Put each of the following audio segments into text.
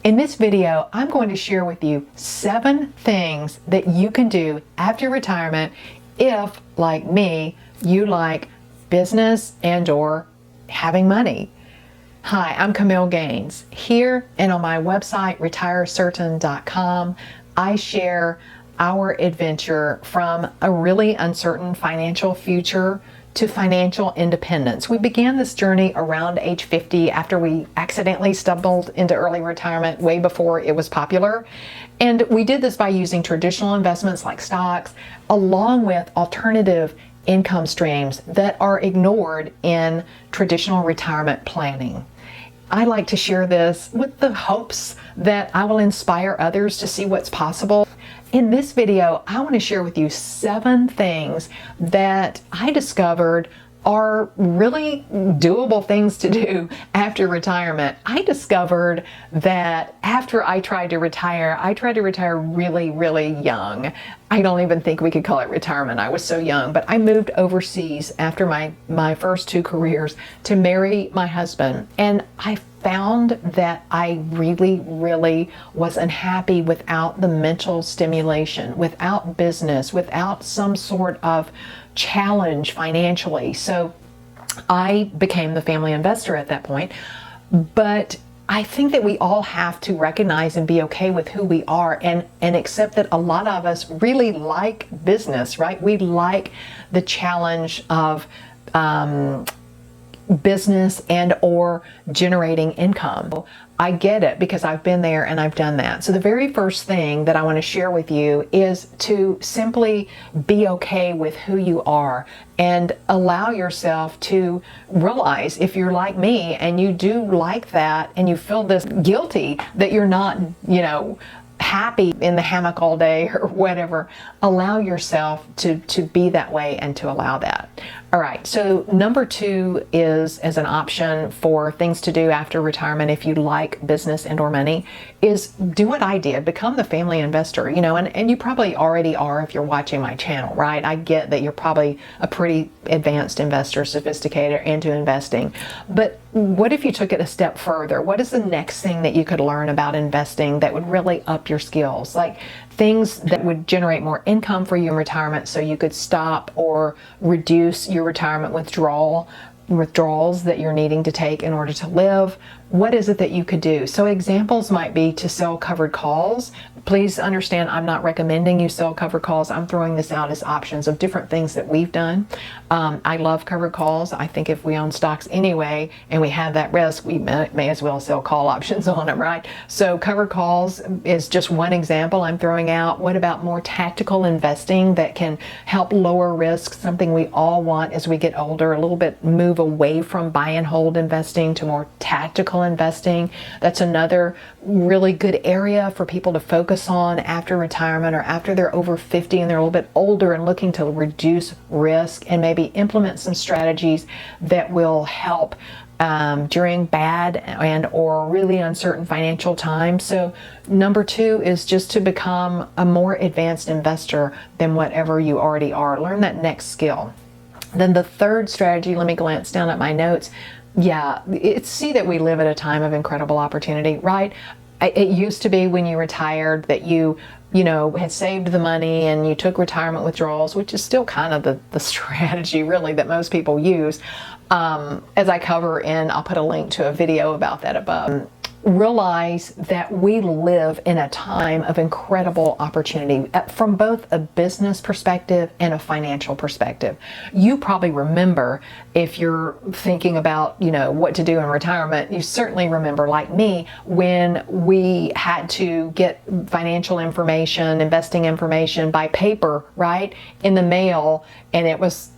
In this video, I'm going to share with you 7 things that you can do after retirement if, like me, you like business and/or having money. Hi, I'm Camille Gaines. Here and on my website, retirecertain.com, I share our adventure from a really uncertain financial future to financial independence. We began this journey around age 50 after we accidentally stumbled into early retirement way before it was popular. And we did this by using traditional investments like stocks, along with alternative income streams that are ignored in traditional retirement planning. I like to share this with the hopes that I will inspire others to see what's possible. In this video, I want to share with you 7 things that I discovered are really doable things to do after retirement. I discovered that after I tried to retire really, really young. I don't even think we could call it retirement. I was so young, but I moved overseas after my first 2 careers to marry my husband. And I found that I really, really was unhappy without the mental stimulation, without business, without some sort of challenge financially. So I became the family investor at that point. But I think that we all have to recognize and be okay with who we are and accept that a lot of us really like business, right? We like the challenge of business and or generating income. I get it because I've been there and I've done that. So the very first thing that I want to share with you is to simply be okay with who you are and allow yourself to realize, if you're like me and you do like that and you feel this guilty that you're not, happy in the hammock all day or whatever, allow yourself to be that way and to allow that. All right, so number 2 is, as an option for things to do after retirement if you like business and or money, is do what I did, become the family investor, and you probably already are if you're watching my channel, right? I get that you're probably a pretty advanced investor, sophisticated into investing, but what if you took it a step further? What is the next thing that you could learn about investing that would really up your skills? Like things that would generate more income for you in retirement so you could stop or reduce your retirement withdrawals that you're needing to take in order to live. What is it that you could do? So examples might be to sell covered calls. Please understand, I'm not recommending you sell covered calls. I'm throwing this out as options of different things that we've done. I love covered calls. I think if we own stocks anyway and we have that risk, we may as well sell call options on them, right? So covered calls is just one example I'm throwing out. What about more tactical investing that can help lower risk, something we all want as we get older, a little bit move away from buy and hold investing to more tactical investing? That's another really good area for people to focus on after retirement or after they're over 50 and they're a little bit older and looking to reduce risk and maybe implement some strategies that will help during bad and or really uncertain financial times. So number 2 is just to become a more advanced investor than whatever you already are. Learn that next skill. Then the third strategy, let me glance down at my notes. Yeah, see that we live at a time of incredible opportunity, right? It used to be when you retired that you had saved the money and you took retirement withdrawals, which is still kind of the strategy really that most people use. As I cover I'll put a link to a video about that above. Realize that we live in a time of incredible opportunity from both a business perspective and a financial perspective. You probably remember, if you're thinking about, what to do in retirement, you certainly remember, like me, when we had to get financial information, investing information by paper, right, in the mail, and it was,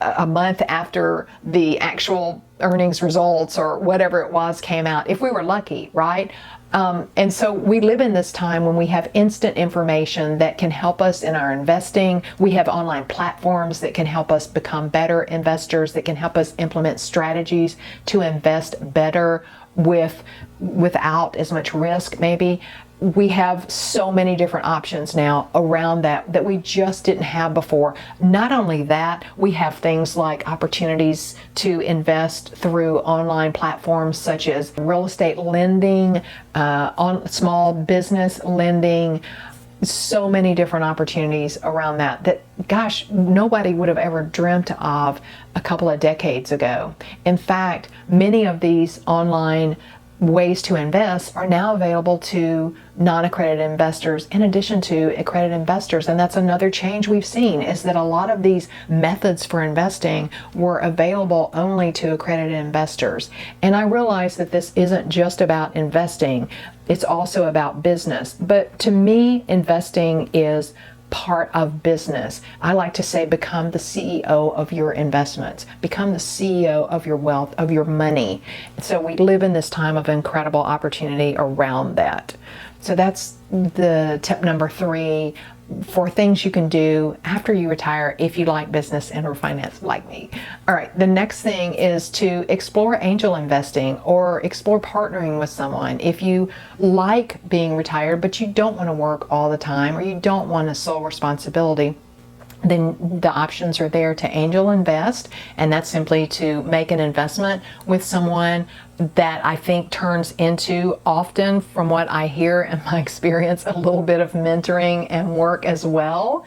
a month after the actual earnings results or whatever it was came out, if we were lucky, right? And so we live in this time when we have instant information that can help us in our investing. We have online platforms that can help us become better investors, that can help us implement strategies to invest better without as much risk maybe. we have so many different options now around that we just didn't have before. Not only that, we have things like opportunities to invest through online platforms such as real estate lending, on small business lending, so many different opportunities around that gosh, nobody would have ever dreamt of a couple of decades ago. In fact, many of these online ways to invest are now available to non-accredited investors in addition to accredited investors. And that's another change we've seen, is that a lot of these methods for investing were available only to accredited investors. And I realize that this isn't just about investing, it's also about business. But to me, investing is part of business. I like to say, become the CEO of your investments, become the CEO of your wealth, of your money. So we live in this time of incredible opportunity around that. So that's the tip number 3 for things you can do after you retire if you like business and or finance like me. All right, the next thing is to explore angel investing or explore partnering with someone. If you like being retired but you don't want to work all the time, or you don't want a sole responsibility, then the options are there to angel invest, and that's simply to make an investment with someone that I think turns into, often from what I hear in my experience, a little bit of mentoring and work as well.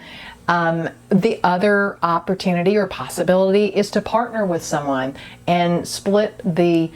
The other opportunity or possibility is to partner with someone and split the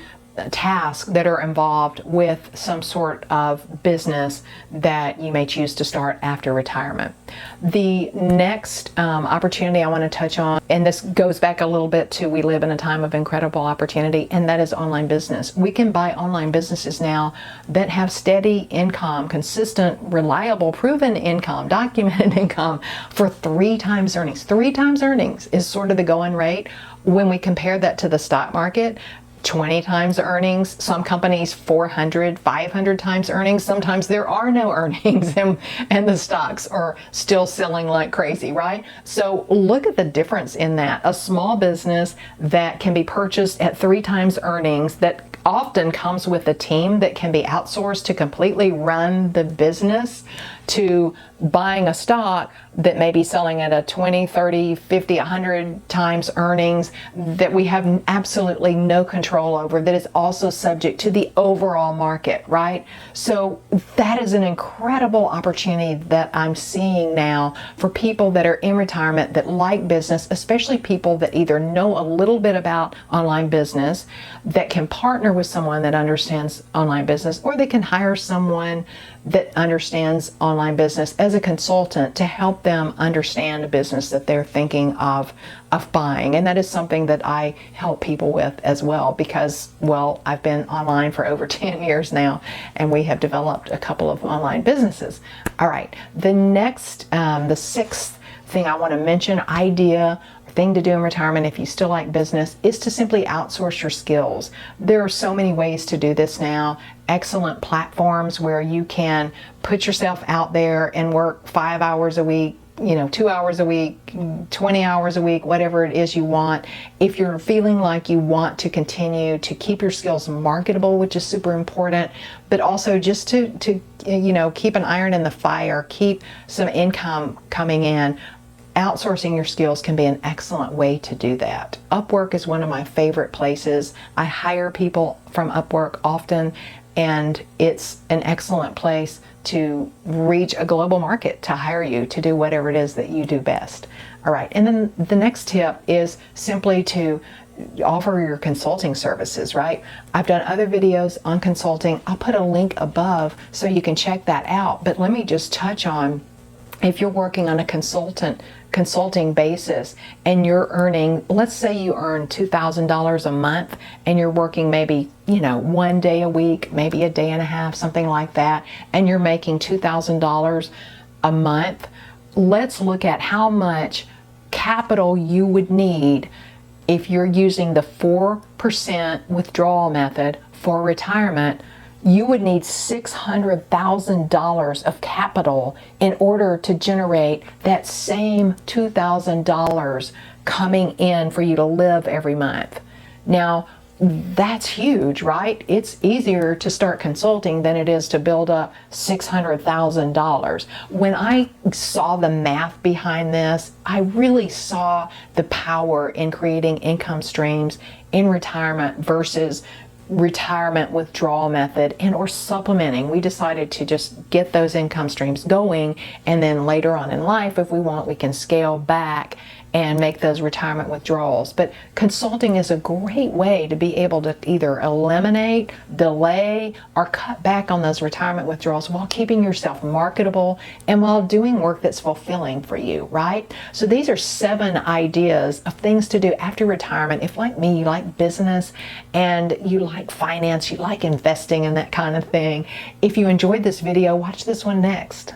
tasks that are involved with some sort of business that you may choose to start after retirement. The next opportunity I want to touch on, and this goes back a little bit to, we live in a time of incredible opportunity, and that is online business. We can buy online businesses now that have steady income, consistent, reliable, proven income, documented income for 3 times earnings. 3 times earnings is sort of the going rate. When we compare that to the stock market, 20 times earnings, some companies 400, 500 times earnings. Sometimes there are no earnings and the stocks are still selling like crazy, right? So look at the difference in that. A small business that can be purchased at 3 times earnings, that often comes with a team that can be outsourced to completely run the business, to buying a stock that may be selling at a 20, 30, 50, 100 times earnings that we have absolutely no control over, that is also subject to the overall market, right? So that is an incredible opportunity that I'm seeing now for people that are in retirement that like business, especially people that either know a little bit about online business, that can partner with someone that understands online business, or they can hire someone that understands online business as a consultant to help them understand a business that they're thinking of buying. And that is something that I help people with as well, because, well, I've been online for over 10 years now, and we have developed a couple of online businesses. All right, the next, the 6th thing I want to mention, idea, thing to do in retirement if you still like business, is to simply outsource your skills. There are so many ways to do this now. Excellent platforms where you can put yourself out there and work 5 hours a week, 2 hours a week, 20 hours a week, whatever it is you want. If you're feeling like you want to continue to keep your skills marketable, which is super important, but also just to keep an iron in the fire, keep some income coming in, outsourcing your skills can be an excellent way to do that. Upwork is one of my favorite places. I hire people from Upwork often, and it's an excellent place to reach a global market, to hire you to do whatever it is that you do best. All right, and then the next tip is simply to offer your consulting services, right? I've done other videos on consulting. I'll put a link above so you can check that out. But let me just touch on, if you're working on a consulting basis and you're earning, let's say you earn $2,000 a month and you're working maybe, 1 day a week, maybe a day and a half, something like that, and you're making $2,000 a month, let's look at how much capital you would need if you're using the 4% withdrawal method for retirement. You would need $600,000 of capital in order to generate that same $2,000 coming in for you to live every month. Now, that's huge, right? It's easier to start consulting than it is to build up $600,000. When I saw the math behind this, I really saw the power in creating income streams in retirement versus retirement withdrawal method and or supplementing. We decided to just get those income streams going, and then later on in life, if we want, we can scale back and make those retirement withdrawals. But consulting is a great way to be able to either eliminate, delay, or cut back on those retirement withdrawals while keeping yourself marketable and while doing work that's fulfilling for you, right? So these are 7 ideas of things to do after retirement. If, like me, you like business and you like finance, you like investing and that kind of thing. If you enjoyed this video, watch this one next.